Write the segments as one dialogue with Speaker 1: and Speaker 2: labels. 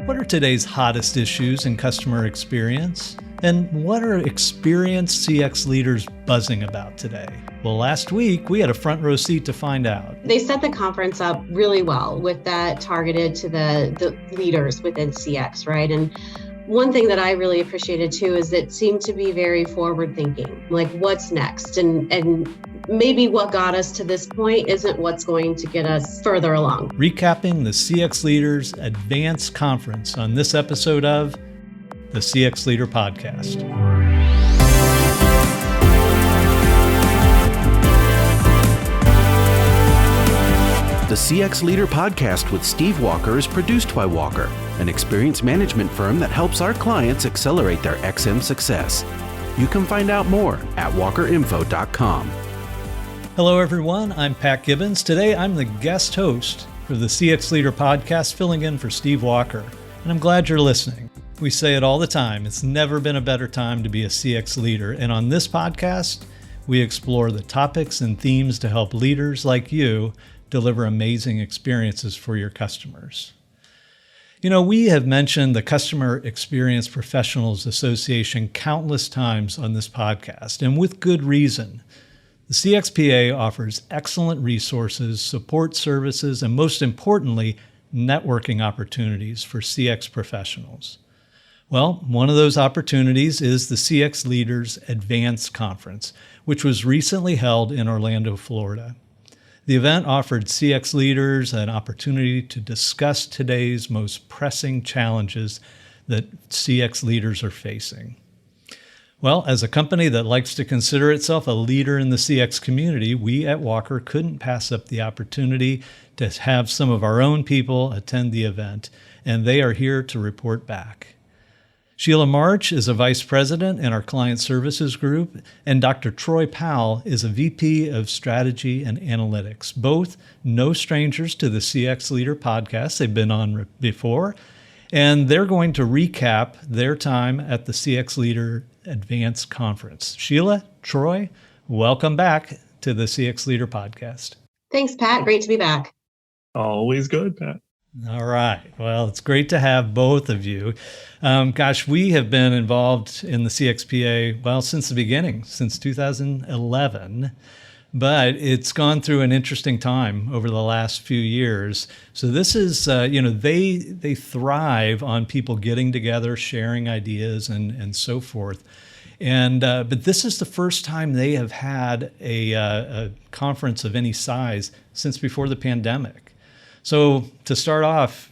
Speaker 1: What are today's hottest issues in customer experience? And what are experienced CX leaders buzzing about today? Well, last week we had a front row seat to find out.
Speaker 2: They set the conference up really well with that targeted to the leaders within CX, right? And one thing that I really appreciated too is it seemed to be very forward thinking, like what's next? And maybe what got us to this point isn't what's going to get us further along.
Speaker 1: Recapping the CX Leaders Advanced Conference on this episode of the CX Leader Podcast.
Speaker 3: The CX Leader Podcast with Steve Walker is produced by Walker, an experience management firm that helps our clients accelerate their XM success. You can find out more at walkerinfo.com.
Speaker 1: Hello, everyone. I'm Pat Gibbons. Today, I'm the guest host for the CX Leader Podcast, filling in for Steve Walker, and I'm glad you're listening. We say it all the time. It's never been a better time to be a CX leader, and on this podcast, we explore the topics and themes to help leaders like you deliver amazing experiences for your customers. You know, we have mentioned the Customer Experience Professionals Association countless times on this podcast, and with good reason. The CXPA offers excellent resources, support services, and most importantly, networking opportunities for CX professionals. Well, one of those opportunities is the CX Leaders Advanced Conference, which was recently held in Orlando, Florida. The event offered CX leaders an opportunity to discuss today's most pressing challenges that CX leaders are facing. Well, as a company that likes to consider itself a leader in the CX community, we at Walker couldn't pass up the opportunity to have some of our own people attend the event, and they are here to report back. Sheila March is a vice president in our client services group, and Dr. Troy Powell is a VP of strategy and analytics. Both no strangers to the CX Leader Podcast. They've been on before, and they're going to recap their time at the CX Leader Advanced Conference. Sheila, Troy, welcome back to the CX Leader Podcast.
Speaker 2: Thanks, Pat. Great to be back.
Speaker 4: Always good, Pat.
Speaker 1: All right. Well, it's great to have both of you. We have been involved in the CXPA, well, since the beginning, since 2011. But it's gone through an interesting time over the last few years. So this is, they thrive on people getting together, sharing ideas, and so forth. And but this is the first time they have had a conference of any size since before the pandemic. So to start off,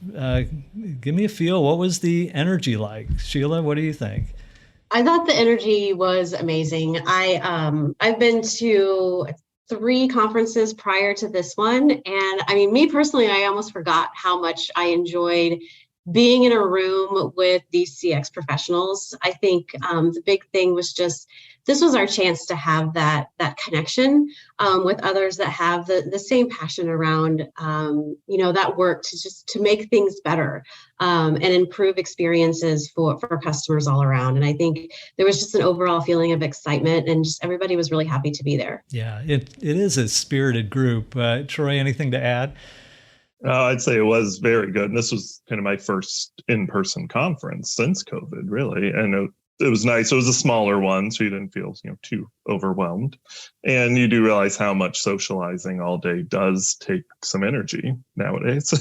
Speaker 1: give me a feel. What was the energy like? Sheila, what do you think?
Speaker 2: I thought the energy was amazing. I've been to 3 conferences prior to this one. And I mean, me personally, I almost forgot how much I enjoyed being in a room with these CX professionals. I think the big thing was just, this was our chance to have that connection with others that have the same passion around, that work to make things better and improve experiences for customers all around. And I think there was just an overall feeling of excitement, and just everybody was really happy to be there.
Speaker 1: Yeah, it is a spirited group. Troy, anything to add?
Speaker 4: I'd say it was very good. And this was kind of my first in-person conference since COVID, really. And it was nice. It was a smaller one, so you didn't feel, too overwhelmed. And you do realize how much socializing all day does take some energy nowadays.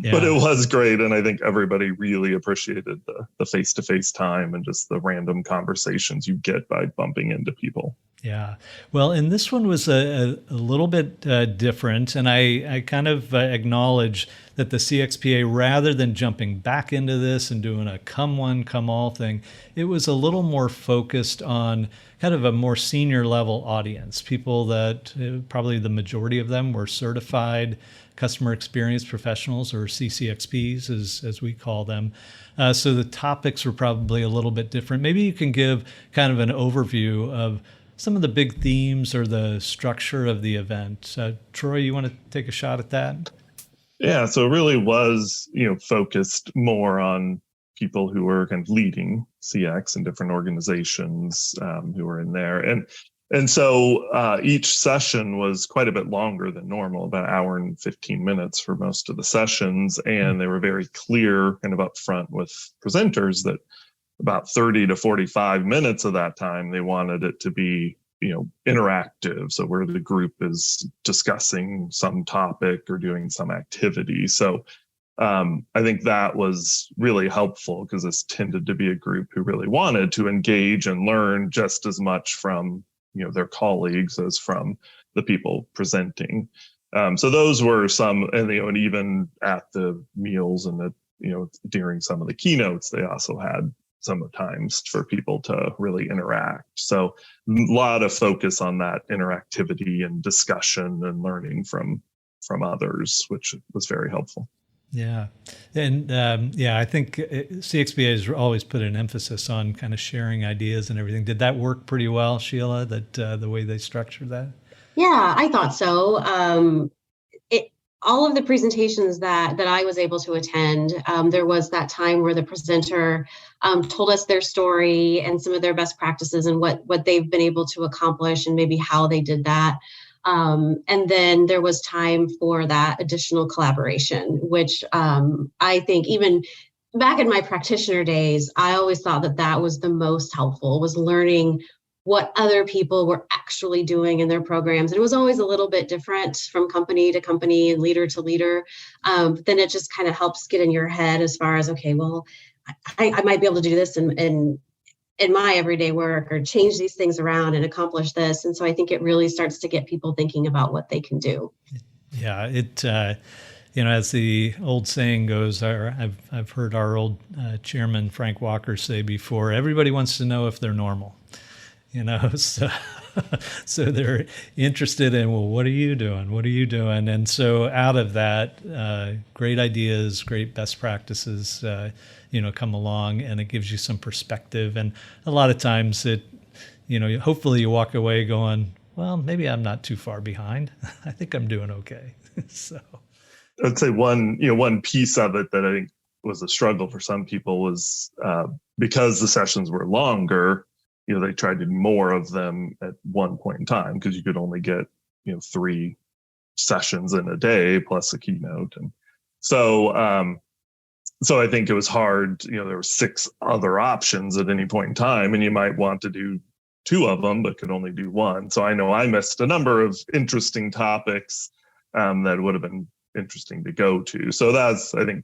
Speaker 4: Yeah. But it was great. And I think everybody really appreciated the face-to-face time and just the random conversations you get by bumping into people.
Speaker 1: Yeah. Well, and this one was a little bit different. And I kind of acknowledge that the CXPA, rather than jumping back into this and doing a come one, come all thing, it was a little more focused on kind of a more senior level audience, people that probably the majority of them were certified customer experience professionals, or CCXPs as we call them. So the topics were probably a little bit different. Maybe you can give kind of an overview of some of the big themes or the structure of the event. Troy, you want to take a shot at that?
Speaker 4: Yeah, so it really was, focused more on people who were kind of leading CX in different organizations who were in there. And And so each session was quite a bit longer than normal, about an hour and 15 minutes for most of the sessions. And they were very clear kind of upfront with presenters that about 30 to 45 minutes of that time, they wanted it to be, interactive. So where the group is discussing some topic or doing some activity. So I think that was really helpful because this tended to be a group who really wanted to engage and learn just as much from their colleagues as from the people presenting. So those were some, and even at the meals and during some of the keynotes, they also had some times for people to really interact. So a lot of focus on that interactivity and discussion and learning from others, which was very helpful.
Speaker 1: Yeah. And I think CXPA has always put an emphasis on kind of sharing ideas and everything. Did that work pretty well, Sheila, that the way they structured that?
Speaker 2: Yeah, I thought so. All of the presentations that I was able to attend, there was that time where the presenter told us their story and some of their best practices and what they've been able to accomplish and maybe how they did that. And then there was time for that additional collaboration, which I think even back in my practitioner days, I always thought that was the most helpful, was learning what other people were actually doing in their programs. And it was always a little bit different from company to company and leader to leader. But then it just kind of helps get in your head as far as, okay, well, I might be able to do this in my everyday work or change these things around and accomplish this. And so I think it really starts to get people thinking about what they can do.
Speaker 1: Yeah, it, as the old saying goes, I've heard our old chairman, Frank Walker, say before, everybody wants to know if they're normal. So they're interested in, well, what are you doing? What are you doing? And so out of that, great ideas, great best practices, come along, and it gives you some perspective. And a lot of times hopefully you walk away going, well, maybe I'm not too far behind. I think I'm doing okay. So
Speaker 4: I'd say one piece of it that I think was a struggle for some people was because the sessions were longer, they tried to do more of them at one point in time because you could only get, 3 sessions in a day plus a keynote. And so I think it was hard, there were 6 other options at any point in time, and you might want to do 2 of them, but could only do 1. So I know I missed a number of interesting topics that would have been interesting to go to. So that's, I think,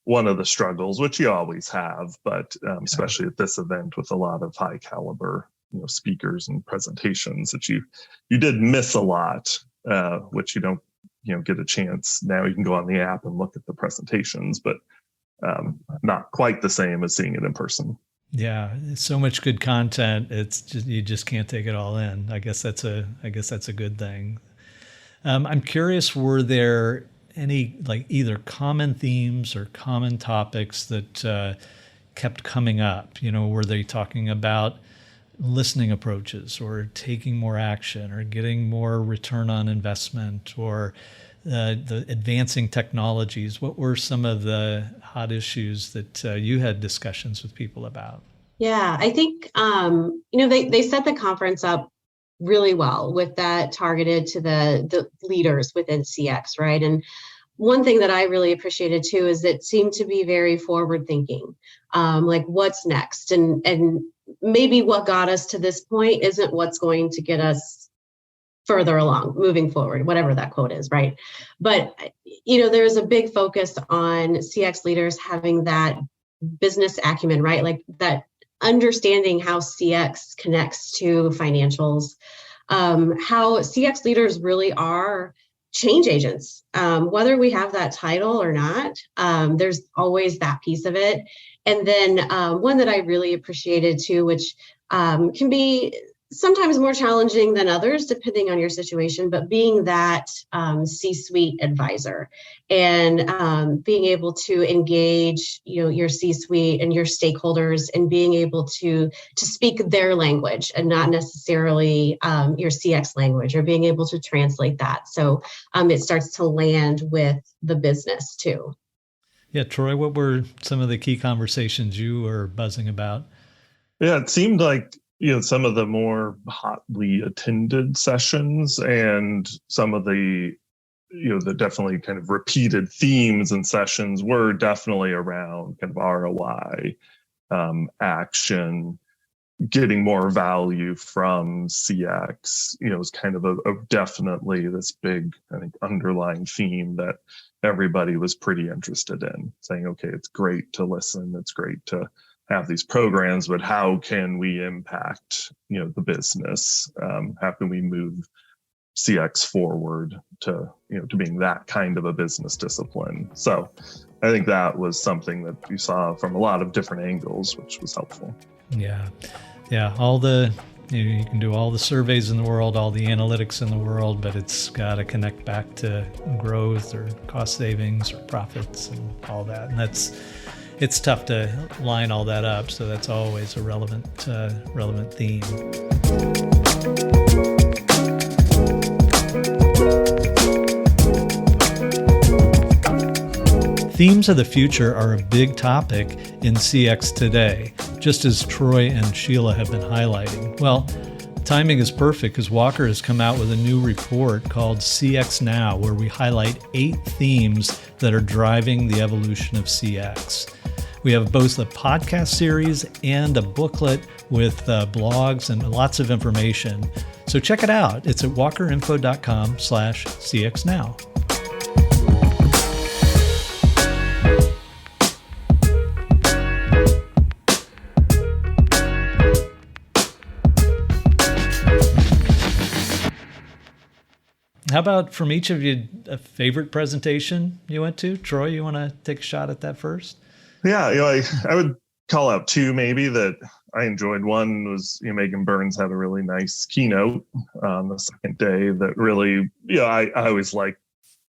Speaker 4: one of the struggles, which you always have, but especially at this event with a lot of high caliber, speakers and presentations, that you did miss a lot, which you don't, get a chance. Now you can go on the app and look at the presentations, but not quite the same as seeing it in person.
Speaker 1: Yeah, so much good content. It's just, you just can't take it all in. I guess that's a good thing. I'm curious, were there any either common themes or common topics that kept coming up? Were they talking about listening approaches or taking more action or getting more return on investment or the advancing technologies? What were some of the hot issues that you had discussions with people about?
Speaker 2: Yeah, I think, they set the conference up really well with that targeted to the leaders within CX, right? And one thing that I really appreciated too is it seemed to be very forward thinking, like what's next, and maybe what got us to this point isn't what's going to get us further along, moving forward, whatever that quote is, right? But there's a big focus on CX leaders having that business acumen, right? Like that understanding how CX connects to financials, how CX leaders really are change agents, whether we have that title or not. There's always that piece of it. And then one that I really appreciated too, which can be sometimes more challenging than others, depending on your situation, but being that C-suite advisor and being able to engage, your C-suite and your stakeholders, and being able to speak their language and not necessarily your CX language, or being able to translate that. So it starts to land with the business too.
Speaker 1: Yeah, Troy, what were some of the key conversations you were buzzing about?
Speaker 4: Yeah, it seemed like some of the more hotly attended sessions and some of the the definitely kind of repeated themes and sessions were definitely around kind of ROI, action, getting more value from CX. Is kind of a definitely this big, I think, underlying theme that everybody was pretty interested in, saying, okay, it's great to listen, it's great to have these programs, but how can we impact the business? How can we move CX forward to to being that kind of a business discipline? So I think that was something that you saw from a lot of different angles, which was helpful.
Speaker 1: Yeah, all the you can do all the surveys in the world, all the analytics in the world, but it's got to connect back to growth or cost savings or profits and all that. And it's tough to line all that up. So that's always a relevant theme. Themes of the future are a big topic in CX today, just as Troy and Sheila have been highlighting. Well, timing is perfect because Walker has come out with a new report called CX Now, where we highlight 8 themes that are driving the evolution of CX. We have both a podcast series and a booklet with blogs and lots of information. So check it out. It's at walkerinfo.com/CXNow. How about from each of you, a favorite presentation you went to? Troy, you want to take a shot at that first?
Speaker 4: Yeah, I would call out 2 maybe that I enjoyed. One was Megan Burns had a really nice keynote on the second day that really, I always like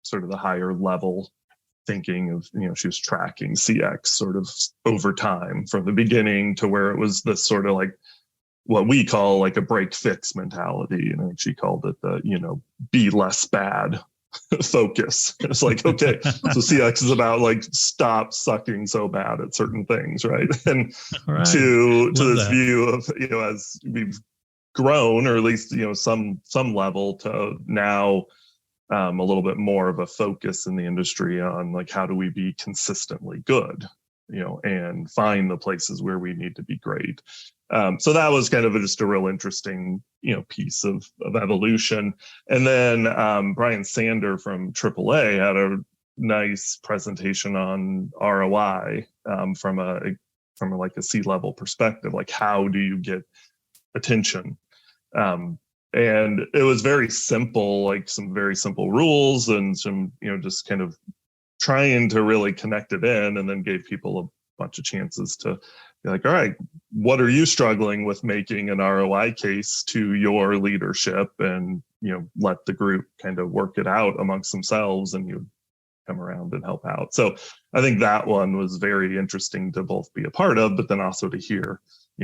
Speaker 4: sort of the higher level thinking of, she was tracking CX sort of over time from the beginning to where it was this sort of like what we call like a break fix mentality. And I think she called it the, be less bad focus. It's like, okay, so CX is about like stop sucking so bad at certain things, right? And right. to this view of, as we've grown, or at least, some level to now a little bit more of a focus in the industry on like, how do we be consistently good, and find the places where we need to be great. So that was kind of just a real interesting, piece of evolution. And then Brian Sander from AAA had a nice presentation on ROI from a C-level perspective, like how do you get attention? And it was very simple, like some very simple rules and some, just kind of trying to really connect it in, and then gave people a bunch of chances to be like, all right, what are you struggling with making an ROI case to your leadership? And, let the group kind of work it out amongst themselves, and you come around and help out. So I think that one was very interesting to both be a part of, but then also to hear,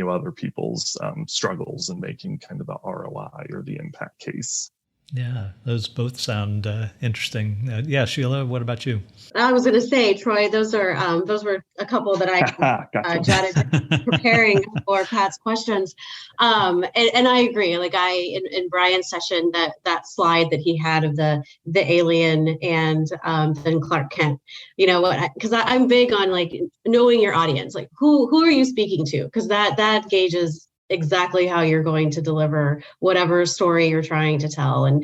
Speaker 4: other people's struggles in making kind of the ROI or the impact case.
Speaker 1: Yeah, those both sound interesting. Yeah, Sheila, what about you?
Speaker 2: I was going to say, Troy, those were a couple that I jotted preparing for Pat's questions. And I agree. Like in Brian's session, that slide that he had of the alien and then Clark Kent, because I'm big on like knowing your audience, like who are you speaking to? Because that gauges exactly how you're going to deliver whatever story you're trying to tell. And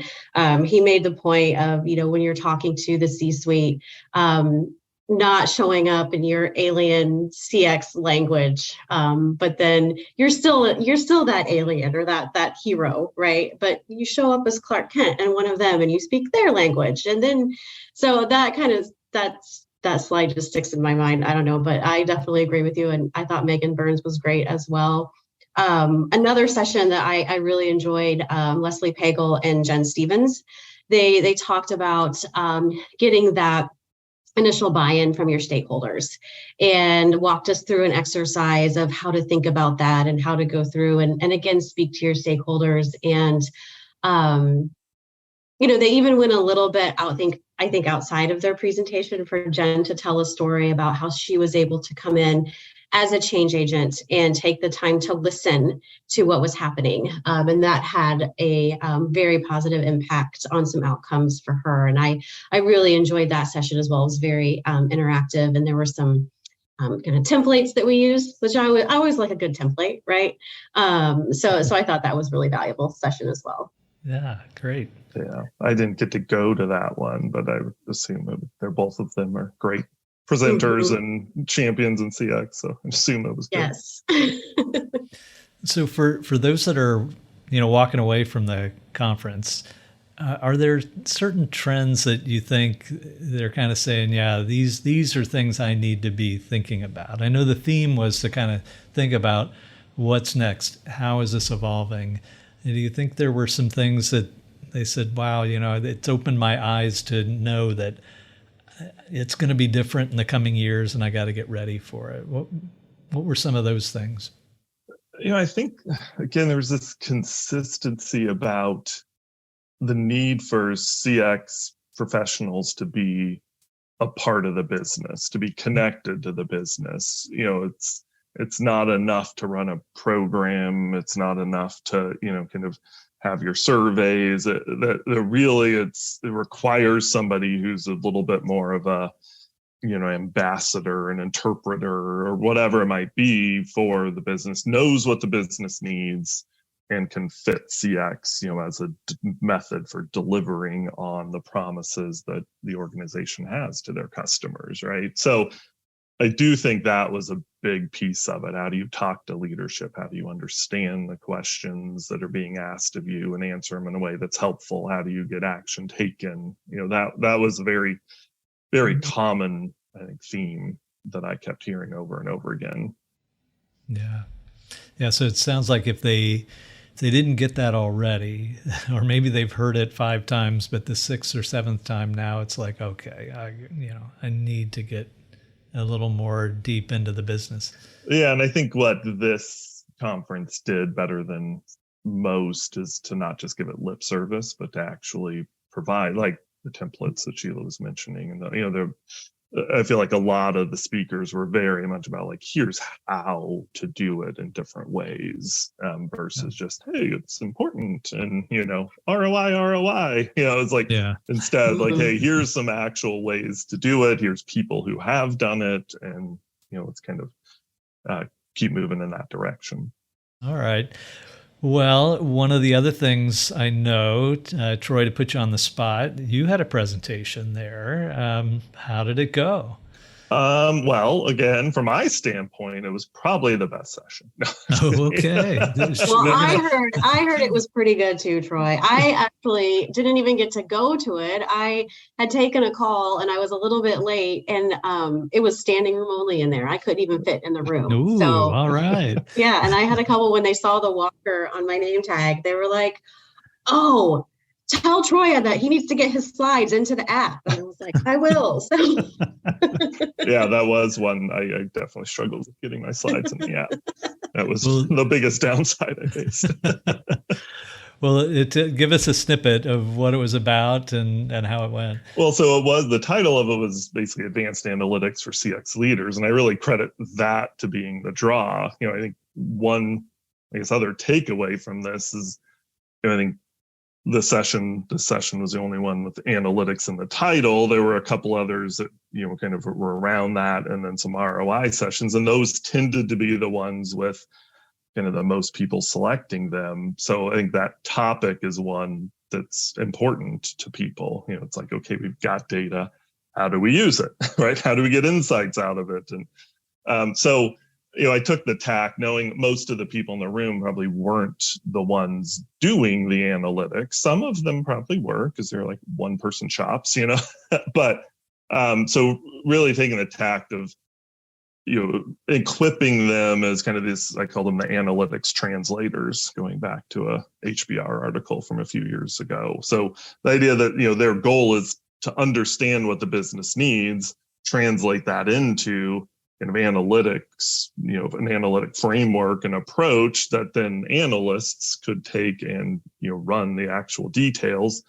Speaker 2: he made the point of, when you're talking to the C-suite, not showing up in your alien CX language, but then you're still that alien or that hero, right? But you show up as Clark Kent and one of them, and you speak their language, and then so that slide just sticks in my mind. I don't know, but I definitely agree with you, and I thought Megan Burns was great as well. Another session that I really enjoyed, Leslie Pagel and Jen Stevens, they talked about getting that initial buy-in from your stakeholders, and walked us through an exercise of how to think about that and how to go through and again speak to your stakeholders. And they even went a little bit I think outside of their presentation for Jen to tell a story about how she was able to come in as a change agent and take the time to listen to what was happening. And that had a very positive impact on some outcomes for her. And I really enjoyed that session as well. It was very interactive, and there were some kind of templates that we used, which I always like a good template, right? So I thought that was really valuable session as well.
Speaker 1: Yeah, great.
Speaker 4: Yeah, I didn't get to go to that one, but I would assume that they're both of them are great presenters and champions in CX. So I assume it was good.
Speaker 2: Yes.
Speaker 1: So for those that are, walking away from the conference, are there certain trends that you think they're kind of saying, yeah, these are things I need to be thinking about? I know the theme was to kind of think about what's next. How is this evolving? And do you think there were some things that they said, wow, it's opened my eyes to know that it's going to be different in the coming years and I got to get ready for it? What were some of those things?
Speaker 4: I think, again, there's this consistency about the need for CX professionals to be a part of the business, to be connected to the business. It's not enough to run a program. It's not enough to, kind of have your surveys. It requires somebody who's a little bit more of a, ambassador, an interpreter, or whatever it might be for the business, knows what the business needs, and can fit CX, as a method for delivering on the promises that the organization has to their customers, right? So I do think that was a big piece of it. How do you talk to leadership? How do you understand the questions that are being asked of you and answer them in a way that's helpful? How do you get action taken? That was a very, very common, I think, theme that I kept hearing over and over again.
Speaker 1: Yeah. Yeah. So it sounds like if they didn't get that already, or maybe they've heard it 5 times, but the 6th or 7th time now it's like, okay, I need to get a little more deep into the business.
Speaker 4: Yeah. And I think what this conference did better than most is to not just give it lip service, but to actually provide like the templates that Sheila was mentioning. And, I feel like a lot of the speakers were very much about like, here's how to do it in different ways, versus just, hey, it's important and, ROI. It's like, instead, like, hey, here's some actual ways to do it. Here's people who have done it. And, let's kind of keep moving in that direction.
Speaker 1: All right. Well, one of the other things I know, Troy, to put you on the spot, you had a presentation there. How did it go?
Speaker 4: Well, again, from my standpoint, it was probably the best session.
Speaker 1: Oh, okay.
Speaker 2: Well, I heard it was pretty good too, Troy. I actually didn't even get to go to it. I had taken a call and I was a little bit late, and it was standing room only in there. I couldn't even fit in the room.
Speaker 1: Ooh, so, all right.
Speaker 2: Yeah, and I had a couple, when they saw the walker on my name tag, they were like, "Oh, tell Troy that he needs to get his slides into the app." And I was like, I will. So.
Speaker 4: Yeah, that was one. I definitely struggled with getting my slides in the app. That was the biggest downside I faced.
Speaker 1: Well, give us a snippet of what it was about and how it went.
Speaker 4: Well, so the title of it was basically Advanced Analytics for CX Leaders. And I really credit that to being the draw. I think one, other takeaway from this is, I think this session was the only one with analytics in the title. There were a couple others that, kind of were around that, and then some ROI sessions. And those tended to be the ones with kind of the most people selecting them. So I think that topic is one that's important to people. It's like, okay, we've got data. How do we use it, right? How do we get insights out of it? And so I took the tack knowing most of the people in the room probably weren't the ones doing the analytics. Some of them probably were, because they're like one-person shops, but so really taking the tack of, equipping them as kind of this, I call them the analytics translators, going back to a HBR article from a few years ago. So the idea that, their goal is to understand what the business needs, translate that into kind of analytics, an analytic framework and approach that then analysts could take and, run the actual details.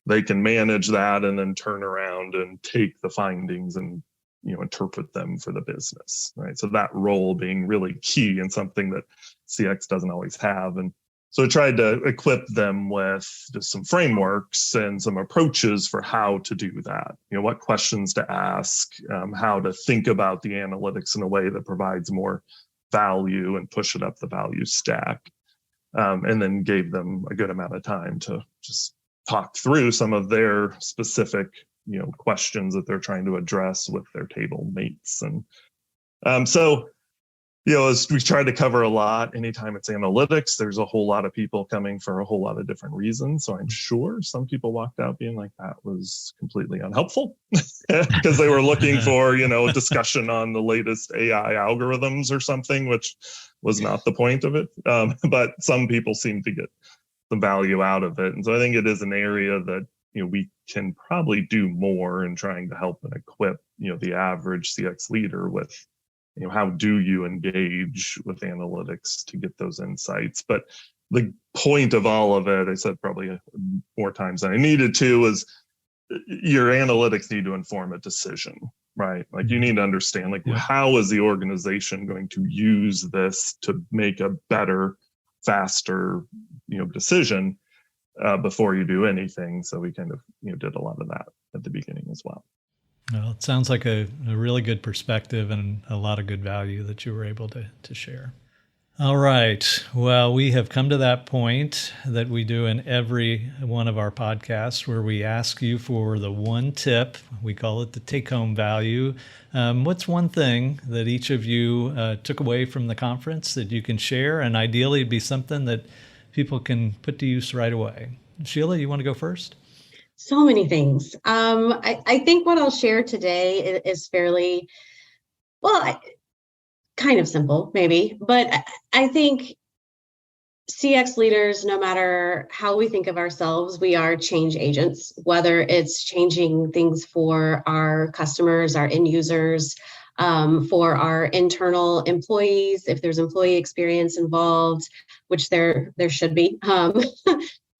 Speaker 4: They can manage that and then turn around and take the findings and interpret them for the business, right? So that role being really key and something that CX doesn't always have. And so I tried to equip them with just some frameworks and some approaches for how to do that. What questions to ask, how to think about the analytics in a way that provides more value and push it up the value stack. And then gave them a good amount of time to just talk through some of their specific, questions that they're trying to address with their table mates. And so, as we try to cover a lot, anytime it's analytics, there's a whole lot of people coming for a whole lot of different reasons. So I'm sure some people walked out being like, that was completely unhelpful because they were looking for, a discussion on the latest AI algorithms or something, which was not the point of it. But some people seem to get the value out of it. And so I think it is an area that, we can probably do more in trying to help and equip, the average CX leader with, how do you engage with analytics to get those insights? But the point of all of it, I said probably more times than I needed to, is your analytics need to inform a decision, right? Like you need to understand, how is the organization going to use this to make a better, faster, decision before you do anything. So we kind of, did a lot of that at the beginning as well.
Speaker 1: Well, it sounds like a really good perspective and a lot of good value that you were able to share. All right. Well, we have come to that point that we do in every one of our podcasts where we ask you for the one tip. We call it the take-home value. What's one thing that each of you took away from the conference that you can share? And ideally, it'd be something that people can put to use right away. Sheila, you want to go first?
Speaker 2: So many things. I think what I'll share today is fairly, kind of simple, maybe, but I think CX leaders, no matter how we think of ourselves, we are change agents, whether it's changing things for our customers, our end users, for our internal employees, if there's employee experience involved, which there should be.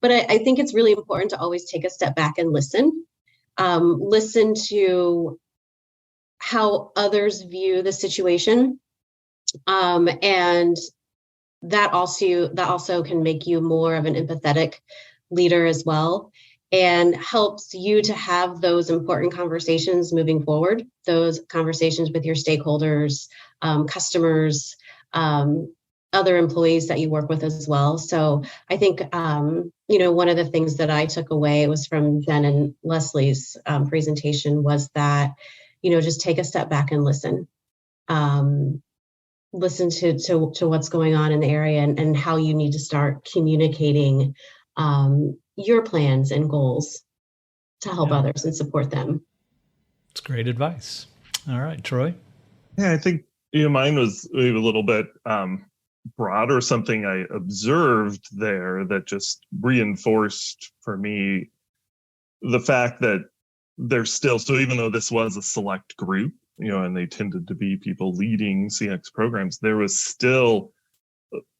Speaker 2: But I think it's really important to always take a step back and listen. Listen to how others view the situation. And that also can make you more of an empathetic leader as well, and helps you to have those important conversations moving forward, those conversations with your stakeholders, customers, other employees that you work with as well. So I think, one of the things that I took away was from Jen and Leslie's presentation was that, just take a step back and listen. Listen to what's going on in the area and how you need to start communicating your plans and goals to help others and support them.
Speaker 1: It's great advice. All right, Troy.
Speaker 4: Yeah, I think mine was maybe a little bit broader, something I observed there that just reinforced for me the fact that there's still, so even though this was a select group, and they tended to be people leading CX programs, there was still,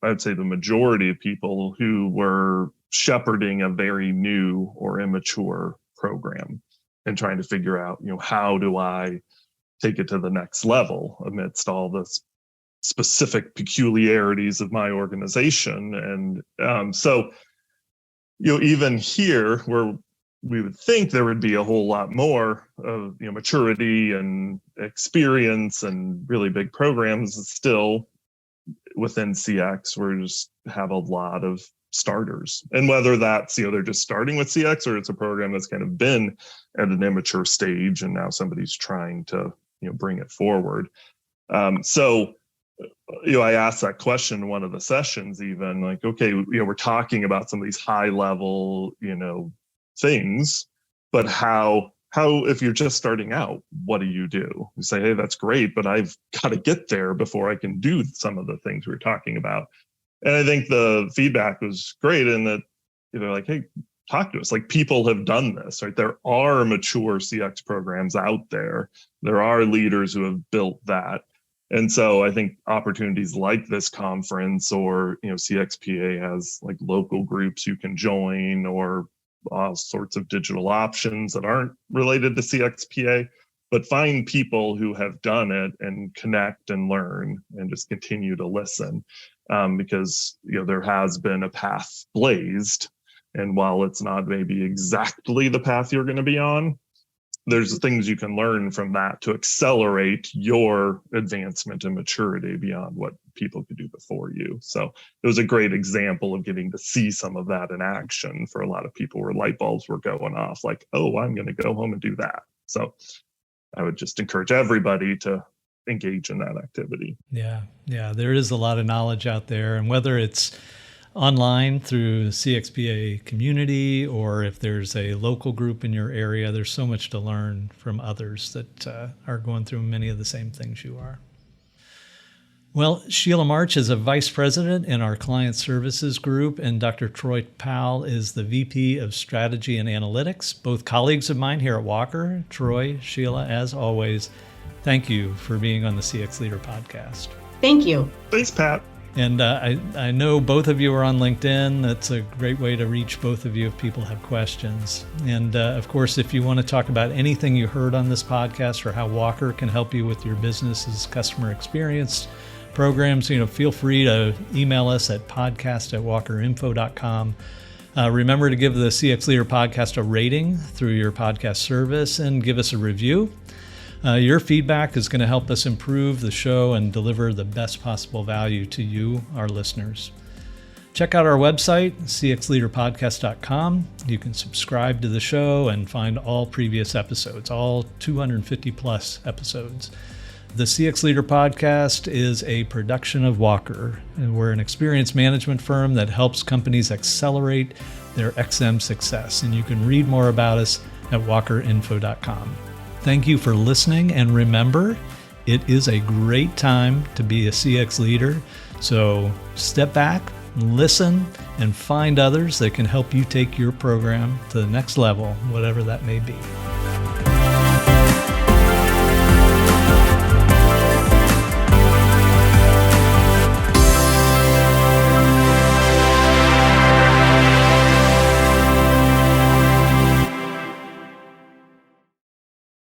Speaker 4: I'd say, the majority of people who were shepherding a very new or immature program and trying to figure out, how do I take it to the next level amidst all the specific peculiarities of my organization. And so, even here where we would think there would be a whole lot more of maturity and experience and really big programs, still within CX, we just have a lot of starters. And whether that's, they're just starting with CX or it's a program that's kind of been at an immature stage and now somebody's trying to, bring it forward. So I asked that question in one of the sessions, even like, okay, we're talking about some of these high level, things, but how if you're just starting out, what do? You say, hey, that's great, but I've got to get there before I can do some of the things we were talking about. And I think the feedback was great in that they're like, hey, talk to us. Like, people have done this, right? There are mature CX programs out there. There are leaders who have built that. And so I think opportunities like this conference, or CXPA has like local groups you can join, or all sorts of digital options that aren't related to CXPA, but find people who have done it and connect and learn and just continue to listen, because there has been a path blazed, and while it's not maybe exactly the path you're going to be on, there's things you can learn from that to accelerate your advancement and maturity beyond what people could do before you. So it was a great example of getting to see some of that in action for a lot of people, where light bulbs were going off like, oh, I'm going to go home and do that. So I would just encourage everybody to engage in that activity.
Speaker 1: Yeah. There is a lot of knowledge out there. And whether it's online through the CXPA community, or if there's a local group in your area, there's so much to learn from others that are going through many of the same things you are. Well, Sheila March is a vice president in our client services group, and Dr. Troy Powell is the VP of strategy and analytics, both colleagues of mine here at Walker. Troy, Sheila, as always, thank you for being on the CX Leader podcast.
Speaker 2: Thank you.
Speaker 4: Thanks, Pat.
Speaker 1: And I know both of you are on LinkedIn. That's a great way to reach both of you if people have questions. And of course, if you want to talk about anything you heard on this podcast or how Walker can help you with your business's customer experience programs, feel free to email us at podcast@walkerinfo.com. Remember to give the CX Leader podcast a rating through your podcast service and give us a review. Your feedback is going to help us improve the show and deliver the best possible value to you, our listeners. Check out our website, cxleaderpodcast.com. You can subscribe to the show and find all previous episodes, all 250 plus episodes. The CX Leader Podcast is a production of Walker, and we're an experience management firm that helps companies accelerate their XM success. And you can read more about us at walkerinfo.com. Thank you for listening, and remember, it is a great time to be a CX leader. So step back, listen, and find others that can help you take your program to the next level, whatever that may be.